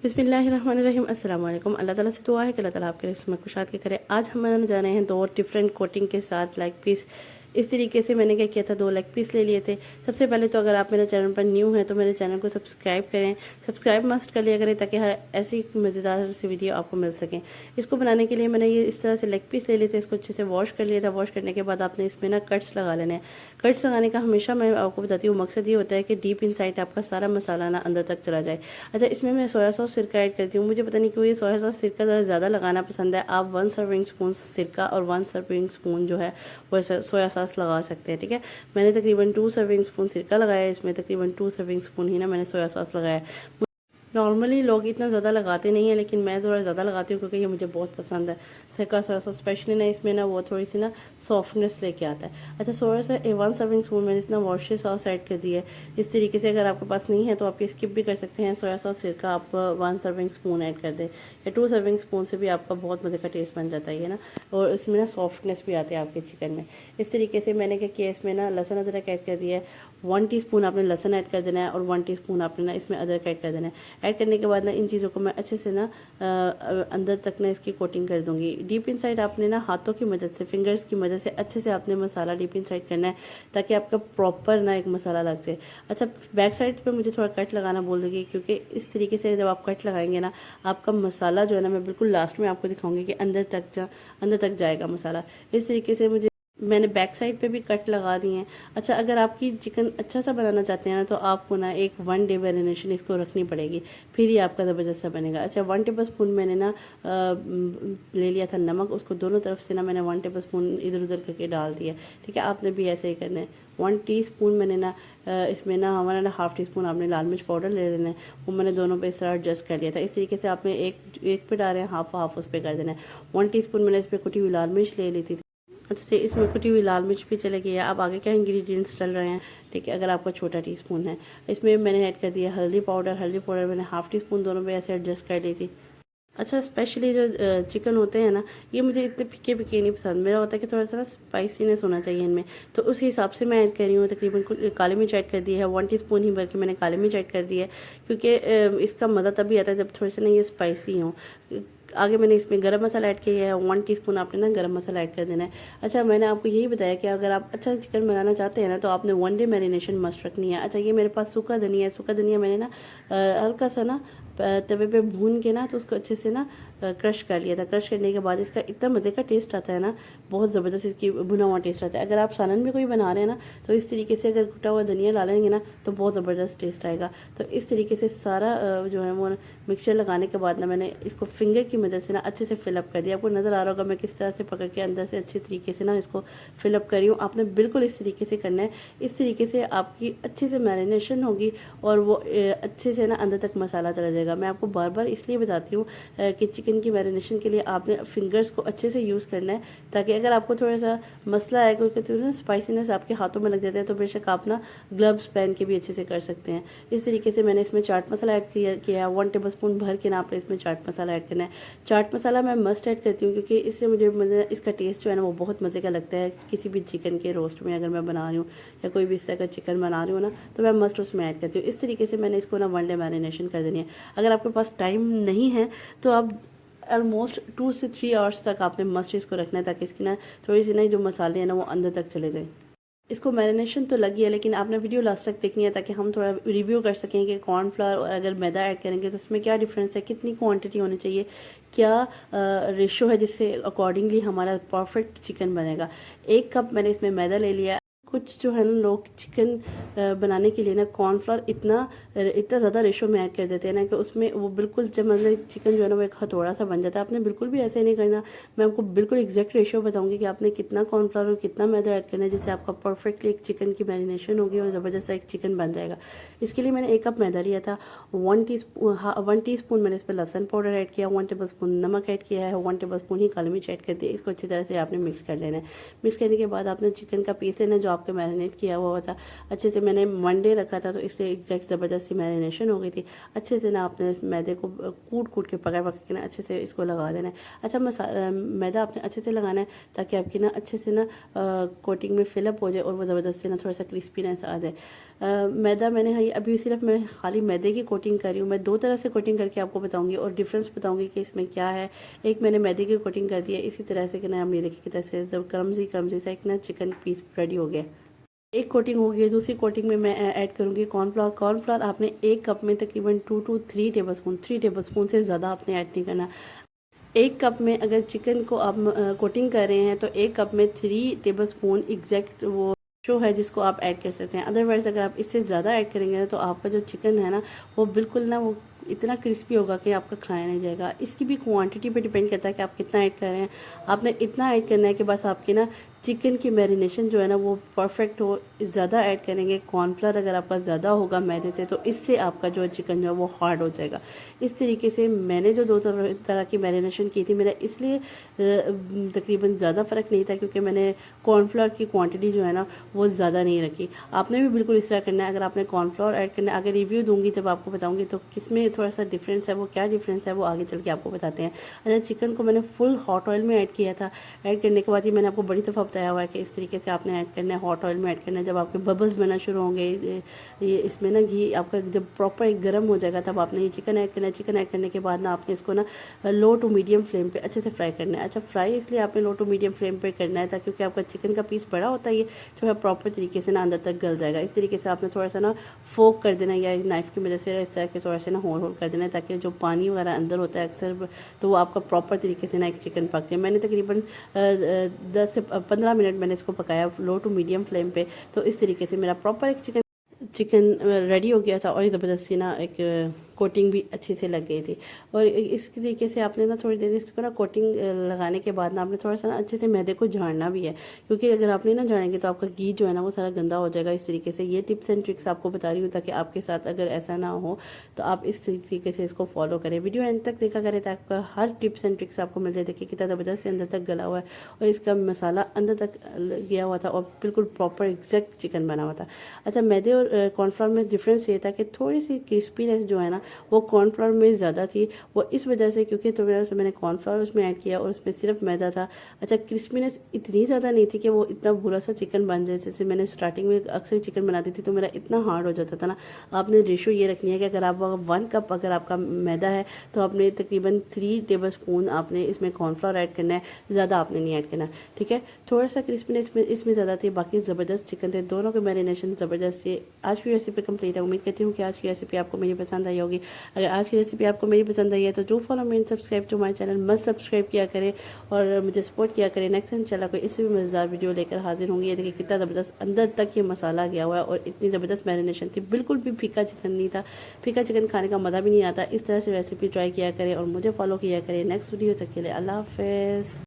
बिस्मिल्लाहिर्रहमानिर्रहीम। अस्सलाम वालेकुम। अल्लाह ताला से दुआ है कि अल्लाह ताला आपके रिज़्क़ में कुशाद के करे। आज हम बनाने जा रहे हैं 2 डिफरेंट कोटिंग के साथ लेग पीस। इस तरीके से मैंने क्या किया था, 2 लेग पीस ले लिए थे। सबसे पहले तो अगर आप मेरे चैनल पर न्यू हैं तो मेरे चैनल को सब्सक्राइब करें, सब्सक्राइब मस्ट कर लिया करें ताकि हर ऐसी मज़ेदार सी वीडियो आपको मिल सकें। इसको बनाने के लिए मैंने ये इस तरह से लेग पीस ले लिए थे। इसको अच्छे से वॉश कर लिया था। वॉश करने के बाद आपने इसमें ना कट्स लगा लेने हैं। कट्स लगाने का हमेशा मैं आपको बताती हूँ मकसद ये होता है कि डीप इनसाइड आपका सारा मसाला ना अंदर तक चला जाए। अच्छा, इसमें मैं सोया सॉस सिरका ऐड करती हूँ। मुझे पता नहीं क्यों ये सोया सॉस सिरका ज़्यादा लगाना पसंद है। आप 1 सर्विंग स्पून सिरका और 1 सर्विंग स्पून जो है वो सोया सॉस लगा सकते हैं। ठीक है, मैंने तकरीबन 2 सर्विंग स्पून सिरका लगाया है। इसमें तकरीबन 2 सर्विंग स्पून ही ना मैंने सोया सॉस लगाया है। नॉर्मली लोग इतना ज़्यादा लगाते नहीं हैं, लेकिन मैं थोड़ा ज़्यादा लगाती हूँ क्योंकि ये मुझे बहुत पसंद है। सिरका सोया सॉस स्पेशली ना इसमें ना वो थोड़ी सी ना सॉफ्टनेस लेके आता है। अच्छा, सोया सॉस 1 सर्विंग स्पून मैंने इसमें वॉशे सॉस ऐड कर दी है। इस तरीके से अगर आपके पास नहीं है तो आप ये स्किप भी कर सकते हैं। सोया सॉस सिरका आप 1 सर्विंग स्पून ऐड कर दें या 2 सर्विंग स्पून से भी आपका बहुत मज़े का टेस्ट बन जाता है ना, और इसमें ना सॉफ्टनेस भी आती है आपके चिकन में। इस तरीके से मैंने क्या किया, इसमें ना लहसुन अदरक ऐड कर दिया है। 1 टीस्पून आपने लहसुन ऐड कर देना है और 1 टीस्पून आपने ना इसमें अदरक ऐड कर देना है। ऐड करने के बाद ना इन चीज़ों को मैं अच्छे से ना अंदर तक ना इसकी कोटिंग कर दूंगी। डीप इनसाइड आपने ना हाथों की मदद से, फिंगर्स की मदद से अच्छे से आपने मसाला डीप इनसाइड करना है ताकि आपका प्रॉपर ना एक मसाला लग जाए। अच्छा, बैक साइड पे मुझे थोड़ा कट लगाना बोल दूँगी क्योंकि इस तरीके से जब आप कट लगाएंगे ना आपका मसाला जो है ना, मैं बिल्कुल लास्ट में आपको दिखाऊंगी कि अंदर तक जाएगा मसाला। इस तरीके से मैंने बैक साइड पे भी कट लगा दिए हैं। अच्छा, अगर आपकी चिकन अच्छा सा बनाना चाहते हैं ना तो आपको ना एक 1 डे मैरिनेशन इसको रखनी पड़ेगी, फिर ही आपका ज़बरदस्त सा बनेगा। अच्छा, 1 टेबल स्पून मैंने ना ले लिया था नमक। उसको दोनों तरफ से ना मैंने 1 टेबल स्पून इधर उधर करके डाल दिया। ठीक है, आपने भी ऐसे ही करना है। 1 टीस्पून मैंने ना इसमें ना हमारा ना ½ टीस्पून आपने लाल मिर्च पाउडर ले लेना है। वो मैंने दोनों पे इस तरह एडजस्ट कर लिया था। इस तरीके से आपने एक पे डाल रहे हैं, हाफ उस पर कर देना है। 1 टीस्पून मैंने इस पर कुटी हुई लाल मिर्च ले ली थी। अच्छे से इसमें कुटी हुई लाल मिर्च भी चले गई है। अब आगे क्या इंग्रेडिएंट्स डल रहे हैं। ठीक है, अगर आपका छोटा टीस्पून है इसमें मैंने ऐड कर दिया हल्दी पाउडर मैंने ½ टीस्पून दोनों पे ऐसे एडजस्ट कर ली थी। अच्छा, स्पेशली जो चिकन होते हैं ना, ये मुझे इतने फीके नहीं पसंद। मेरा होता है कि थोड़ा सा ना स्पाइसीनेस होना चाहिए इनमें, तो उस हिसाब से मैं ऐड कर रही हूँ। तकरीबन काली मिर्च ऐड कर दी है, 1 टीस्पून ही भर के मैंने काली मिर्च ऐड कर दी है क्योंकि इसका मज़ा तभी आता है जब थोड़े से ना ये स्पाइसी हों। आगे मैंने इसमें गरम मसाला ऐड किया है। 1 टीस्पून आपने ना गरम मसाला ऐड कर देना है। अच्छा, मैंने आपको यही बताया कि अगर आप अच्छा चिकन बनाना चाहते हैं ना तो आपने 1 डे मैरिनेशन मस्ट रखनी है। अच्छा, ये मेरे पास सूखा धनिया है। सूखा धनिया मैंने ना हल्का सा ना तवे पे भून के ना तो उसको अच्छे से ना क्रश कर लिया था। क्रश करने के बाद इसका इतना मज़े का टेस्ट आता है ना, बहुत ज़बरदस्त इसकी भुना हुआ टेस्ट आता है। अगर आप सालन में कोई बना रहे हैं ना तो इस तरीके से अगर कुटा हुआ धनिया डालेंगे ना तो बहुत ज़बरदस्त टेस्ट आएगा। तो इस तरीके से सारा जो है वो मिक्सचर लगाने के बाद ना मैंने इसको फिंगर की मदद से ना अच्छे से फिलअप कर दिया। आपको नज़र आ रहा होगा मैं किस तरह से पकड़ के अंदर से अच्छे तरीके से ना इसको फिलअप कर रही हूँ। आपने बिल्कुल इस तरीके से करना है। इस तरीके से आपकी अच्छे से मैरिनेशन होगी और वो अच्छे से ना अंदर तक मसाला चला जाएगा। मैं आपको बार बार इसलिए बताती हूँ कि चिकन की मैरिनेशन के लिए आपने फिंगर्स को अच्छे से यूज़ करना है ताकि अगर आपको थोड़ा सा मसला है, कोई कहते हैं स्पाइसीनेस आपके हाथों में लग जाता है, तो बेशक आप ना ग्लव्स पहन के भी अच्छे से कर सकते हैं। इस तरीके से मैंने इसमें चाट मसाला ऐड किया है। 1 टेबल स्पून भर के ना आपने इसमें चाट मसाला ऐड करना है। चाट मसाला मैं मस्ट ऐड करती हूँ क्योंकि इससे मुझे इसका टेस्ट जो है ना वो बहुत मज़े का लगता है। किसी भी चिकन के रोस्ट में अगर मैं बना रही हूँ या कोई भी इस तरह का चिकन बना रही हूँ ना तो मैं मस्ट उसमें ऐड करती हूँ। इस तरीके से मैंने इसको ना 1 डे मैरिनेशन कर देनी है। अगर आपके पास टाइम नहीं है तो आप ऑलमोस्ट 2 से 3 आवर्स तक आपने मस्ट इसको रखना है ताकि इसकी ना थोड़ी सी ना जो मसाले हैं ना वो अंदर तक चले जाएँ। इसको मैरिनेशन तो लगी है लेकिन आपने वीडियो लास्ट तक देखनी है ताकि हम थोड़ा रिव्यू कर सकें कि कॉर्नफ्लावर और अगर मैदा ऐड करेंगे तो उसमें क्या डिफरेंस है, कितनी क्वांटिटी होनी चाहिए, क्या रेशो है जिससे अकॉर्डिंगली हमारा परफेक्ट चिकन बनेगा। 1 कप मैंने इसमें मैदा ले लिया। कुछ जो है ना लोग चिकन बनाने के लिए ना कॉर्नफ्लावर इतना ज़्यादा रेशो में ऐड कर देते हैं ना कि उसमें वो बिल्कुल जब मतलब चिकन जो है ना वो एक हथौड़ा सा बन जाता है। आपने बिल्कुल भी ऐसे नहीं करना। मैं आपको बिल्कुल एग्जैक्ट रेशो बताऊंगी कि आपने कितना कॉर्नफ्लावर और कितना मैदा ऐड करना है जिससे आपका परफेक्टली एक चिकन की मैरिनेशन होगी और ज़बरदस्त एक चिकन बन जाएगा। इसके लिए मैंने 1 कप मैदा लिया था। 1 टीस्पून मैंने इस पर लहसुन पाउडर ऐड किया, 1 टेबल स्पून नमक ऐड किया है, 1 टेबल स्पून ही काली मिर्च ऐड कर दिया। इसको अच्छी तरह से आपने मिक्स कर लेना है। मिक्स करने के बाद आपने चिकन का पीस लेना जो आपके मैरिनेट किया हुआ था। अच्छे से मैंने 1 डे रखा था तो इसलिए एग्जैक्ट ज़बरदस्ती मैरिनेशन हो गई थी। अच्छे से ना आपने इस मैदे को कूट के पकड़ के ना अच्छे से इसको लगा देना है। अच्छा, मैदा आपने अच्छे से लगाना है ताकि आपकी ना अच्छे से ना कोटिंग में फिलअप हो जाए और वो ज़बरदस्ती ना थोड़ा सा क्रिस्पीनेस आ जाए। मैदा मैंने अभी सिर्फ मैं खाली मैदे की कोटिंग कर रही हूँ। मैं 2 तरह से कोटिंग करके आपको बताऊँगी और डिफरेंस बताऊँगी कि इसमें क्या है। एक मैंने मैदे की कोटिंग कर दी है, इसी तरह से कि ना, ये देखिए किस तरह से जब क्रम्जी सा एक ना चिकन पीस रेडी हो गया। एक कोटिंग हो गई, दूसरी कोटिंग में मैं ऐड करूँगी कॉर्नफ्लावर। कॉर्नफ्लावर आपने 1 कप में तकरीबन 2 टू 3 टेबलस्पून, 3 टेबलस्पून से ज़्यादा आपने ऐड नहीं करना। 1 कप में अगर चिकन को आप कोटिंग कर रहे हैं तो 1 कप में 3 टेबलस्पून एग्जैक्ट वो जो है जिसको आप ऐड कर सकते हैं। अदरवाइज़ अगर आप इससे ज़्यादा ऐड करेंगे ना तो आपका जो चिकन है ना वो बिल्कुल ना वो इतना क्रिस्पी होगा कि आपका खाया नहीं जाएगा। इसकी भी क्वांटिटी पे डिपेंड करता है कि आप कितना ऐड कर रहे हैं। आपने इतना ऐड करना है कि बस आपकी ना चिकन की मैरिनेशन जो है ना वो परफेक्ट हो। ज़्यादा ऐड करेंगे कॉर्नफ्लावर अगर आपका ज़्यादा होगा मैदे से तो इससे आपका जो चिकन जो है वो हार्ड हो जाएगा। इस तरीके से मैंने जो 2 तरह की मैरिनेशन की थी, मेरा इसलिए तकरीबन ज़्यादा फ़र्क नहीं था क्योंकि मैंने कॉर्नफ्लावर की क्वांटिटी जो है ना वो ज़्यादा नहीं रखी। आपने भी बिल्कुल इस तरह करना है। अगर आपने कॉर्नफ्लावर ऐड करना है, अगर रिव्यू दूँगी जब आपको बताऊँगी तो किसमें थोड़ा सा डिफरेंस है, वो क्या डिफरेंस है वो आगे चल के आपको बताते हैं। अच्छा, चिकन को मैंने फुल हॉट ऑयल में ऐड किया था। ऐड करने के बाद ही मैंने आपको बड़ी दफ़ा बताया हुआ है कि इस तरीके से आपने ऐड करना है, हॉट ऑयल में ऐड करना है। जब आपके बबल्स बनना शुरू होंगे, ये इसमें ना घी आपका जब प्रॉपर एक गर्म हो जाएगा तब आपने ये चिकन ऐड करना है। चिकन ऐड करने के बाद ना आपने इसको ना लो टू मीडियम फ्लेम पे अच्छे से फ्राई करना है। अच्छा, फ्राई इसलिए आपने लो टू मीडियम फ्लेम पे करना है ताकि क्योंकि आपका चिकन का पीस बड़ा होता है, ये जो है प्रॉपर तरीके से ना अंदर तक गल जाएगा। इस तरीके से आपने थोड़ा सा ना फोक कर देना या नाइफ़ की मदद से इस तरह के थोड़ा सा ना होल कर देना है ताकि जो पानी वगैरह अंदर होता है अक्सर तो वो आपका प्रॉपर तरीके से ना एक चिकन पक जाए। मैंने तकरीबन 10 से 15 मिनट मैंने इसको पकाया लो टू मीडियम फ्लेम पे। तो इस तरीके से मेरा प्रॉपर एक चिकन रेडी हो गया था और ज़बरदस्ती ना एक कोटिंग भी अच्छे से लग गई थी। और इस तरीके से आपने ना थोड़ी देर इसको ना कोटिंग लगाने के बाद ना आपने थोड़ा सा ना अच्छे से मैदे को झाड़ना भी है क्योंकि अगर आप नहीं ना झाड़ेंगे तो आपका घी जो है ना वो सारा गंदा हो जाएगा। इस तरीके से ये टिप्स एंड ट्रिक्स आपको बता रही हूँ ताकि आपके साथ अगर ऐसा ना हो तो आप इस तरीके से इसको फॉलो करें। वीडियो एंड तक देखा करें ताकि आपका हर टिप्स एंड ट्रिक्स आपको मिल जाए। देखिए कितना ज़बरदस्त से अंदर तक गला हुआ है और इसका मसाला अंदर तक गया हुआ था और बिल्कुल प्रॉपर एग्जैक्ट चिकन बना हुआ था। अच्छा, मैदे और कॉर्नफ्लावर में डिफरेंस ये था कि थोड़ी सी क्रिस्पीनेस जो है ना वो कॉर्नफ्लावर में ज़्यादा थी। वो इस वजह से क्योंकि थोड़ा सा मैंने कॉर्नफ्लावर उसमें ऐड किया और उसमें सिर्फ मैदा था। अच्छा, क्रिस्पीनेस इतनी ज़्यादा नहीं थी कि वो इतना बुरा सा चिकन बन जाए। जैसे मैंने स्टार्टिंग में अक्सर चिकन बनाती थी तो मेरा इतना हार्ड हो जाता था ना। आपने रेशो ये रखनी है कि अगर आप 1 कप अगर आपका मैदा है तो आपने तकरीबन 3 टेबलस्पून आपने इसमें कॉर्नफ्लावर ऐड करना है, ज़्यादा आपने नहीं ऐड करना। ठीक है, थोड़ा सा क्रिस्पीनेस इसमें ज़्यादा थी, बाकी ज़बरदस्त चिकन थे। दोनों के मैरिनेशन ज़बरदस्त थी। आज की रेसिपी कंप्लीट है। उम्मीद करती हूँ कि आज की रेसिपी आपको मेरी पसंद आई होगी। अगर आज की रेसिपी आपको मेरी पसंद आई है तो जो follow me and subscribe to my channel, must subscribe किया करें और मुझे सपोर्ट किया करें। नेक्स्ट इंशाल्लाह कोई इससे भी मज़ेदार वीडियो लेकर हाजिर होंगी। ये देखिए कितना ज़बरदस्त अंदर तक ये मसाला गया हुआ है और इतनी ज़बरदस्त मैरिनेशन थी। बिल्कुल भी फीका चिकन नहीं था। फीका चिकन खाने का मज़ा भी नहीं आता। इस तरह से रेसिपी ट्राई किया करें और मुझे फॉलो किया करें। नेक्स्ट वीडियो तक के लिए अल्लाह हाफ़िज़।